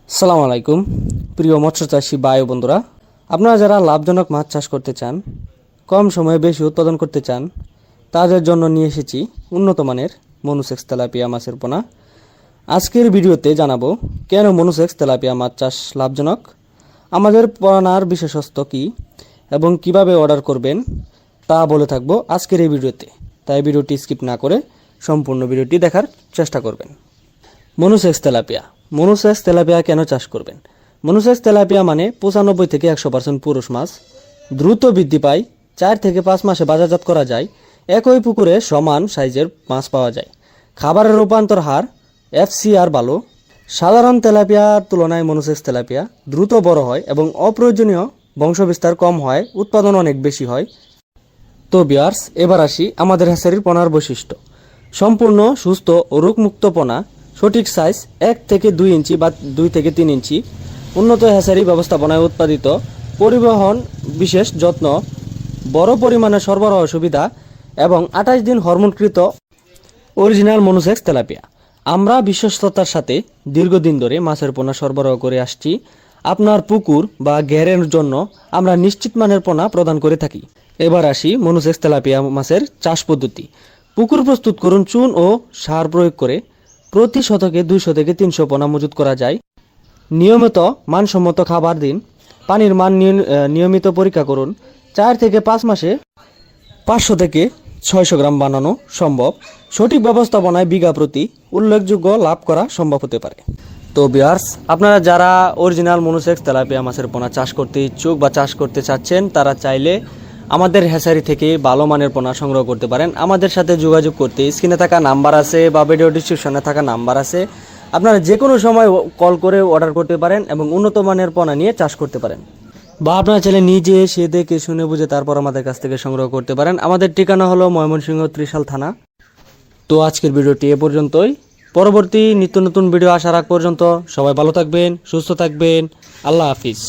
আসসালামু আলাইকুম প্রিয় মৎস্য চাষী ভাই ও বন্ধুরা, আপনারা যারা লাভজনক মাছ চাষ করতে চান, কম সময়ে বেশি উৎপাদন করতে চান, তাদের জন্য নিয়ে এসেছি উন্নত মানের মনুসেক্স তেলাপিয়া মাছের পোনা। আজকের ভিডিওতে জানাবো কেন মনুসেক্স তেলাপিয়া মাছ চাষ লাভজনক, আমাদের পোনার বিশেষত্ব কী এবং কিভাবে অর্ডার করবেন তা বলে থাকবো আজকের এই ভিডিওতে। তাই ভিডিওটি স্কিপ না করে সম্পূর্ণ ভিডিওটি দেখার চেষ্টা করবেন। মনুসেক্স তেলাপিয়া কেন চাষ করবেন? মনুসেক্স তেলাপিয়া মানে 95 থেকে 100% পুরুষ মাছ, দ্রুত বৃদ্ধি পায়, 4 থেকে 5 মাসে বাজারজাত করা যায়, একই পুকুরে সমান সাইজের মাছ পাওয়া যায়, খাবারের রূপান্তর হার FCR ভালো। সাধারণ তেলাপিয়ার তুলনায় মনুসেক্স তেলাপিয়া দ্রুত বড় হয় এবং অপ্রয়োজনীয় বংশবিস্তার কম হয়, উৎপাদন অনেক বেশি হয়। তো ভিউয়ার্স, এবার আসি আমাদের হ্যাচারির পোনার বৈশিষ্ট্য। সম্পূর্ণ সুস্থ ও রোগমুক্ত পোনা, সঠিক সাইজ 1 থেকে 2 ইঞ্চি বা 2 থেকে 3 ইঞ্চি, উন্নত হ্যাচারি ব্যবস্থাপনায় উৎপাদিত, পরিবহন বিশেষ যত্ন, বড় পরিমাণে সরবরাহ সুবিধা এবং 28 দিন হরমোনকৃত অরিজিনাল মনুসেক্স তেলাপিয়া। আমরা বিশ্বস্ততার সাথে দীর্ঘদিন ধরে মাছের পোনা সরবরাহ করে আসছি। আপনার পুকুর বা ঘেরের জন্য আমরা নিশ্চিত মানের পোনা প্রদান করে থাকি। এবার আসি মনুসেক্স তেলাপিয়া মাছের চাষ পদ্ধতি। পুকুর প্রস্তুত করুন চুন ও সার প্রয়োগ করে। প্রতি শতকে 200 থেকে 300 পোনা মজুত করা যায়। নিয়মিত মানসম্মত খাবার দিন। পানির মান নিয়মিত পরীক্ষা করুন। 4 থেকে 5 মাসে 500 থেকে 600 গ্রাম বানানো সম্ভব। সঠিক ব্যবস্থাপনায় বিঘা প্রতি উল্লেখযোগ্য লাভ করা সম্ভব হতে পারে। তো ভিউয়ার্স, আপনারা যারা অরিজিনাল মনুসেক্স তেলাপিয়া মাছের পোনা চাষ করতে ইচ্ছুক বা চাষ করতে চাচ্ছেন, তারা চাইলে আমাদের হ্যাচারি থেকে ভালো মানের পোনা সংগ্রহ করতে পারেন। আমাদের সাথে যোগাযোগ করতে স্ক্রিনে থাকা নাম্বার আছে বা ভিডিও ডিসক্রিপশনে থাকা নাম্বার আছে। আপনারা যে কোনো সময় কল করে অর্ডার করতে পারেন এবং উন্নত মানের পোনা নিয়ে চাষ করতে পারেন, বা আপনারা চাইলে নিজে এসে দেখে শুনে বুঝে তারপর আমাদের কাছ থেকে সংগ্রহ করতে পারেন। আমাদের ঠিকানা হলো ময়মনসিংহ ত্রিশাল থানা। তো আজকের ভিডিওটি এ পর্যন্তই। পরবর্তী নিত্য নতুন ভিডিও আসার আগ পর্যন্ত সবাই ভালো থাকবেন, সুস্থ থাকবেন। আল্লাহ হাফিজ।